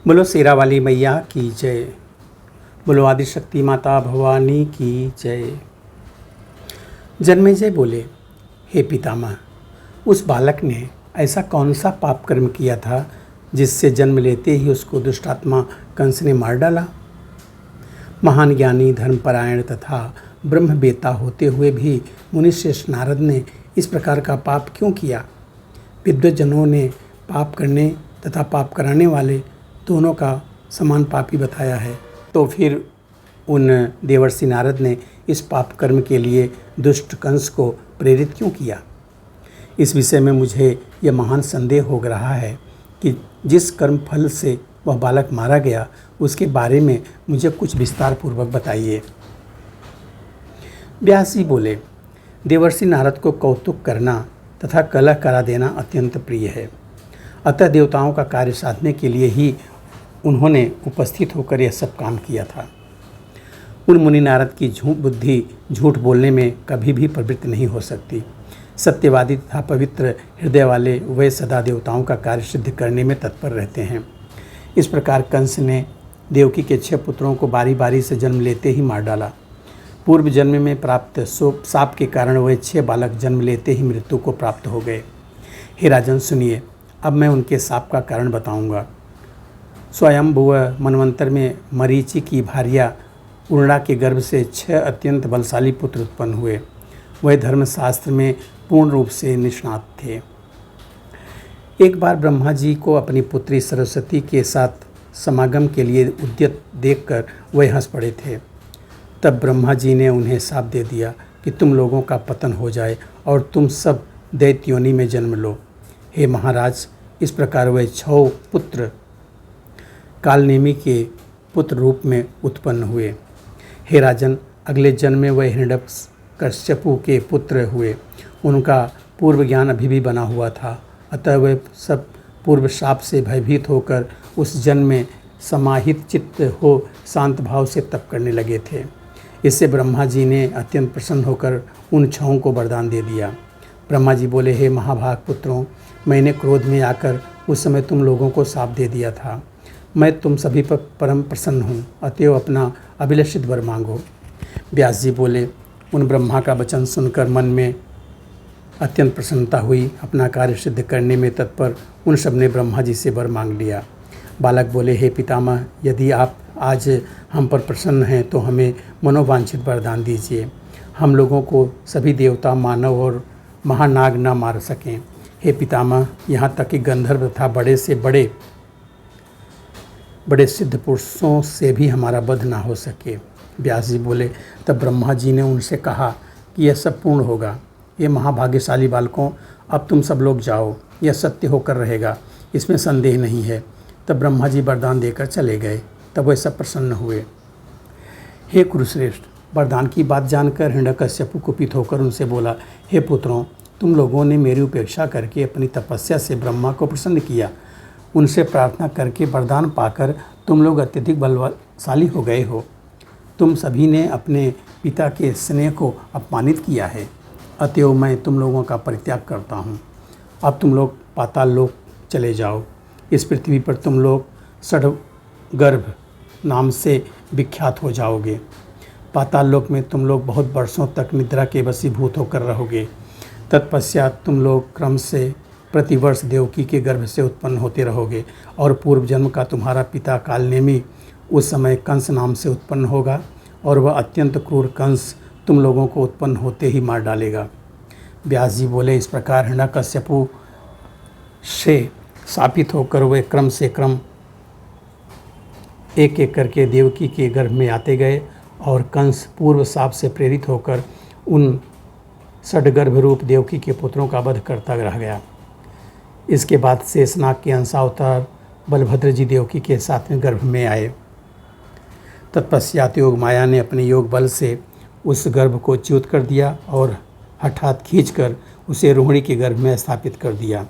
बोलो शेरा वाली मैया की जय। बोलो आदिशक्ति माता भवानी की जय। जन्मेजय बोले, हे पितामह, उस बालक ने ऐसा कौन सा पाप कर्म किया था जिससे जन्म लेते ही उसको दुष्टात्मा कंस ने मार डाला। महान ज्ञानी, धर्मपरायण तथा ब्रह्मवेता होते हुए भी मुनिश्रेष्ठ नारद ने इस प्रकार का पाप क्यों किया। विद्वज्जनों ने पाप करने तथा पाप कराने वाले दोनों का समान पापी बताया है, तो फिर उन देवर्षि नारद ने इस पाप कर्म के लिए दुष्ट कंस को प्रेरित क्यों किया। इस विषय में मुझे यह महान संदेह हो रहा है कि जिस कर्म फल से वह बालक मारा गया उसके बारे में मुझे कुछ विस्तार पूर्वक बताइए। व्यास जी बोले, देवर्षि नारद को कौतुक करना तथा कलह करा देना अत्यंत प्रिय है। अतः देवताओं का कार्य साधने के लिए ही उन्होंने उपस्थित होकर यह सब काम किया था। उन मुनि नारद की बुद्धि झूठ बोलने में कभी भी प्रवृत्त नहीं हो सकती। सत्यवादी तथा पवित्र हृदय वाले वे सदा देवताओं का कार्य सिद्ध करने में तत्पर रहते हैं। इस प्रकार कंस ने देवकी के 6 पुत्रों को बारी बारी से जन्म लेते ही मार डाला। पूर्व जन्म में प्राप्त शाप के कारण वे 6 बालक जन्म लेते ही मृत्यु को प्राप्त हो गए। हे राजन, सुनिए, अब मैं उनके शाप का कारण बताऊंगा। स्वयंभुव मनवंतर में मरीचि की भार्या उर्णा के गर्भ से 6 अत्यंत बलशाली पुत्र उत्पन्न हुए। वह धर्मशास्त्र में पूर्ण रूप से निष्णात थे। एक बार ब्रह्मा जी को अपनी पुत्री सरस्वती के साथ समागम के लिए उद्यत देखकर वह हंस पड़े थे। तब ब्रह्मा जी ने उन्हें शाप दे दिया कि तुम लोगों का पतन हो जाए और तुम सब दैत्य योनि में जन्म लो। हे महाराज, इस प्रकार वह 6 पुत्र कालनेमी के पुत्र रूप में उत्पन्न हुए। हे राजन, अगले जन्म में वह हिरण्यकश्यपु के पुत्र हुए। उनका पूर्व ज्ञान अभी भी बना हुआ था, अतः वे सब पूर्व शाप से भयभीत होकर उस जन्म में समाहित चित्त हो शांत भाव से तप करने लगे थे। इससे ब्रह्मा जी ने अत्यंत प्रसन्न होकर उन 6 को वरदान दे दिया। ब्रह्मा जी बोले, हे महाभाग पुत्रों, मैंने क्रोध में आकर उस समय तुम लोगों को शाप दे दिया था। मैं तुम सभी पर परम प्रसन्न हूँ, अतएव अपना अभिलषित वर मांगो। व्यास जी बोले, उन ब्रह्मा का वचन सुनकर मन में अत्यंत प्रसन्नता हुई। अपना कार्य सिद्ध करने में तत्पर उन सब ने ब्रह्मा जी से वर मांग लिया। बालक बोले, हे पितामह, यदि आप आज हम पर प्रसन्न हैं तो हमें मनोवांछित वरदान दीजिए। हम लोगों को सभी देवता, मानव और महानाग न मार सकें। हे पितामह, यहाँ तक कि गंधर्व तथा बड़े से बड़े सिद्ध पुरुषों से भी हमारा वध ना हो सके। व्यास जी बोले, तब ब्रह्मा जी ने उनसे कहा कि यह सब पूर्ण होगा। ये महाभाग्यशाली बालकों, अब तुम सब लोग जाओ, यह सत्य होकर रहेगा, इसमें संदेह नहीं है। तब ब्रह्मा जी वरदान देकर चले गए। तब वे सब प्रसन्न हुए। हे कुरुश्रेष्ठ, वरदान की बात जानकर हिरण्यकश्यपु कुपित होकर उनसे बोला, हे पुत्रों, तुम लोगों ने मेरी उपेक्षा करके अपनी तपस्या से ब्रह्मा को प्रसन्न किया। उनसे प्रार्थना करके वरदान पाकर तुम लोग अत्यधिक बलशाली हो गए हो। तुम सभी ने अपने पिता के स्नेह को अपमानित किया है, अतएव मैं तुम लोगों का परित्याग करता हूँ। अब तुम लोग पाताल लोक चले जाओ। इस पृथ्वी पर तुम लोग षड्गर्भ नाम से विख्यात हो जाओगे। पाताल लोक में तुम लोग बहुत वर्षों तक निद्रा के वशीभूत होकर रहोगे। तत्पश्चात तुम लोग क्रम से प्रतिवर्ष देवकी के गर्भ से उत्पन्न होते रहोगे और पूर्व जन्म का तुम्हारा पिता कालनेमी उस समय कंस नाम से उत्पन्न होगा और वह अत्यंत क्रूर कंस तुम लोगों को उत्पन्न होते ही मार डालेगा। व्यास जी बोले, इस प्रकार हिरण्यकश्यपु से शापित होकर वे क्रम से क्रम एक एक करके देवकी के गर्भ में आते गए और कंस पूर्व शाप से प्रेरित होकर उन षड्गर्भ रूप देवकी के पुत्रों का वध करता रह गया। इसके बाद शेषनाग के अंशावतार बलभद्र जी देवकी के 7वें गर्भ में आए। तत्पश्चात योग माया ने अपने योग बल से उस गर्भ को च्युत कर दिया और हठात खींचकर उसे रोहिणी के गर्भ में स्थापित कर दिया।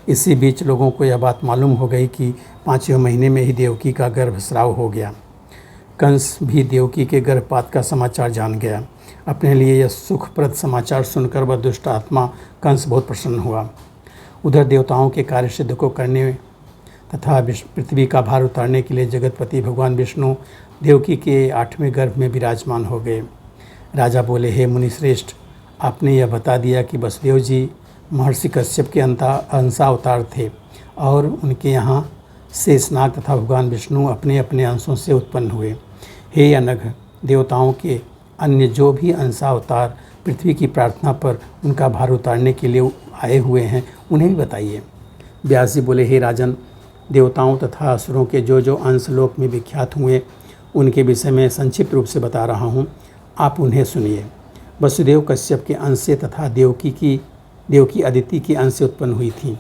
इसी बीच लोगों को यह बात मालूम हो गई कि 5वें महीने में ही देवकी का गर्भस्राव हो गया। कंस भी देवकी के गर्भपात का समाचार जान गया। अपने लिए यह सुखप्रद समाचार सुनकर वह दुष्ट आत्मा कंस बहुत प्रसन्न हुआ। उधर देवताओं के कार्य सिद्ध को करने तथा पृथ्वी का भार उतारने के लिए जगतपति भगवान विष्णु देवकी के 8वें गर्भ में विराजमान हो गए। राजा बोले, हे मुनिश्रेष्ठ, आपने यह बता दिया कि वसुदेव जी महर्षि कश्यप के अंशावतार थे और उनके यहाँ शेषनाग तथा भगवान विष्णु अपने अपने अंशों से उत्पन्न हुए। हे अनघ, देवताओं के अन्य जो भी अंशावतार पृथ्वी की प्रार्थना पर उनका भार उतारने के लिए आए हुए हैं, उन्हें भी बताइए। व्यास जी बोले, हे राजन, देवताओं तथा असुरों के जो जो अंश लोक में विख्यात हुए, उनके विषय में संक्षिप्त रूप से बता रहा हूँ, आप उन्हें सुनिए। वसुदेव कश्यप के अंश से तथा देवकी अदिति के अंश से उत्पन्न हुई थी।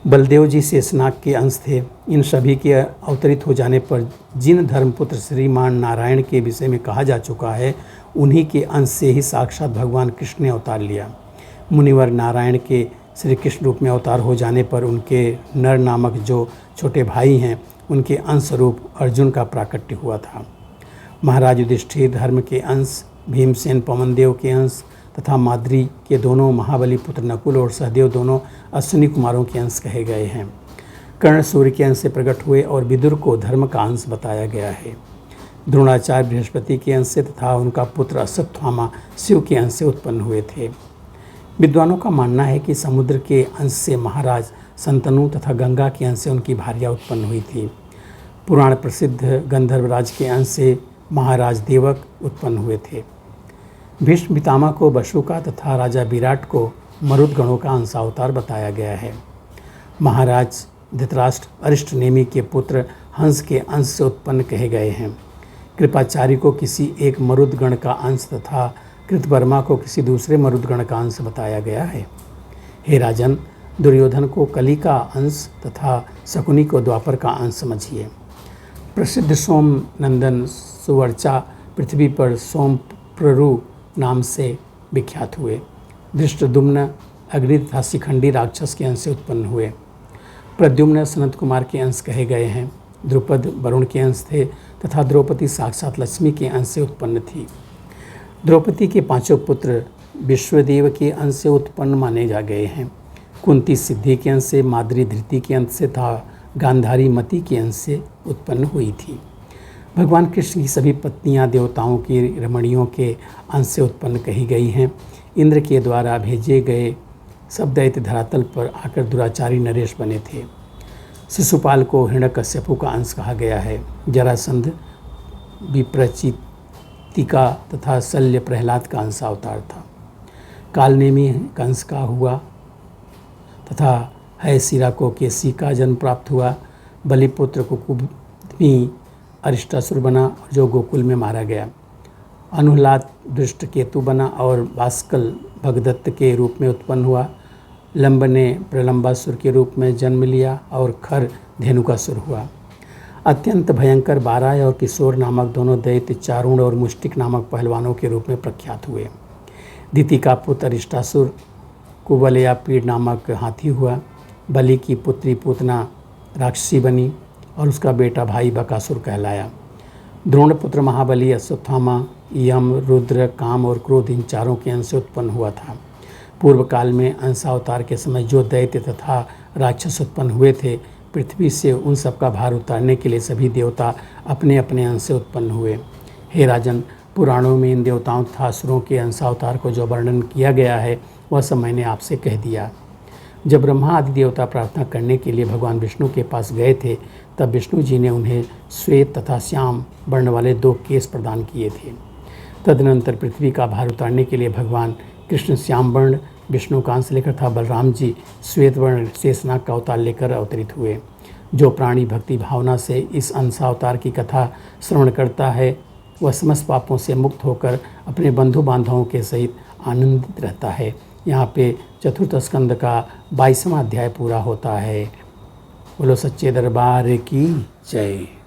बलदेव जी शेषनाग के अंश थे। इन सभी के अवतरित हो जाने पर जिन धर्मपुत्र श्रीमान नारायण के विषय में कहा जा चुका है, उन्हीं के अंश से ही साक्षात भगवान कृष्ण ने अवतार लिया। मुनिवर नारायण के श्री कृष्ण रूप में अवतार हो जाने पर उनके नर नामक जो छोटे भाई हैं, उनके अंश रूप अर्जुन का प्राकट्य हुआ था। महाराज युधिष्ठिर धर्म के अंश, भीमसेन पवनदेव के अंश तथा माद्री के दोनों महाबली पुत्र नकुल और सहदेव दोनों अश्विनी कुमारों के अंश कहे गए हैं। कर्ण सूर्य के अंश से प्रकट हुए और विदुर को धर्म का अंश बताया गया है। द्रोणाचार्य बृहस्पति के अंश से तथा उनका पुत्र अश्वत्थामा शिव के अंश से उत्पन्न हुए थे। विद्वानों का मानना है कि समुद्र के अंश से महाराज संतनु तथा गंगा के अंश से उनकी भार्या उत्पन्न हुई थी। पुराण प्रसिद्ध गंधर्वराज के अंश से महाराज देवक उत्पन्न हुए थे। भीष्म पितामह को वसु का तथा राजा विराट को मरुदगणों का अंशावतार बताया गया है। महाराज धृतराष्ट्र अरिष्टनेमि के पुत्र हंस के अंश से उत्पन्न कहे गए हैं। कृपाचार्य को किसी एक मरुदगण का अंश तथा कृतवर्मा को किसी दूसरे मरुदगण का अंश बताया गया है। हे राजन, दुर्योधन को कली का अंश तथा शकुनी को द्वापर का अंश समझिए। प्रसिद्ध सोम नंदन सुवर्चा पृथ्वी पर सोमप्ररु नाम से विख्यात हुए। धृष्टद्युम्न अग्नि तथा शिखंडी राक्षस के अंश से उत्पन्न हुए। प्रद्युम्न सनत कुमार के अंश कहे गए हैं। द्रुपद वरुण के अंश थे तथा द्रौपदी साक्षात लक्ष्मी के अंश से उत्पन्न थी। द्रौपदी के 5 पुत्र विश्वदेव के अंश से उत्पन्न माने जा गए हैं। कुंती सिद्धि के अंश से, माद्री धृति के अंश से तथा गांधारी मति के अंश से उत्पन्न हुई थी। भगवान कृष्ण की सभी पत्नियां देवताओं की रमणियों के अंश से उत्पन्न कही गई हैं। इंद्र के द्वारा भेजे गए सब दैत्य धरातल पर आकर दुराचारी नरेश बने थे। शिशुपाल को हिरण्यकश्यपु का अंश कहा गया है। जरासंध विप्रचितिका तथा शल्य प्रहलाद का अंशावतार था। कालनेमी कंस का हुआ तथा हैसिरा को केसी का जन्म प्राप्त हुआ। बलिपुत्र को कुबमी अरिष्टासुर बना जो गोकुल में मारा गया। अनुहलाद दृष्ट केतु बना और बास्कल भगदत्त के रूप में उत्पन्न हुआ। लंब ने प्रलंबासुर के रूप में जन्म लिया और खर धेनुकासुर हुआ। अत्यंत भयंकर बाराय और किशोर नामक दोनों दैत्य चारुण और मुष्टिक नामक पहलवानों के रूप में प्रख्यात हुए। दिति का पुत्र अरिष्टासुर कुवलया पीड़ नामक हाथी हुआ। बलि की पुत्री पूतना राक्षसी बनी और उसका बेटा भाई बकासुर कहलाया। द्रोणपुत्र महाबली अश्वत्थामा यम, रुद्र, काम और क्रोध इन चारों के अंश से उत्पन्न हुआ था। पूर्व काल में अंशावतार के समय जो दैत्य तथा राक्षस उत्पन्न हुए थे, पृथ्वी से उन सबका भार उतारने के लिए सभी देवता अपने अपने अंश से उत्पन्न हुए। हे राजन, पुराणों में इन देवताओं तथा असुरों के अंशावतार को जो वर्णन किया गया है, वह सब मैंने आपसे कह दिया। जब ब्रह्मा आदि देवता प्रार्थना करने के लिए भगवान विष्णु के पास गए थे, तब विष्णु जी ने उन्हें श्वेत तथा श्याम वर्ण वाले 2 केस प्रदान किए थे। तदनंतर पृथ्वी का भार उतारने के लिए भगवान कृष्ण श्याम वर्ण विष्णु का अंश लेकर था, बलराम जी श्वेत वर्ण शेषनाग का अवतार लेकर अवतरित हुए। जो प्राणी भक्ति भावना से इस अंशावतार की कथा श्रवण करता है, वह समस्त पापों से मुक्त होकर अपने बंधु बांधवों के सहित आनंदित रहता है। यहाँ पे चतुर्थ स्कंद का 22वां अध्याय पूरा होता है। बोलो सच्चे दरबार की जय।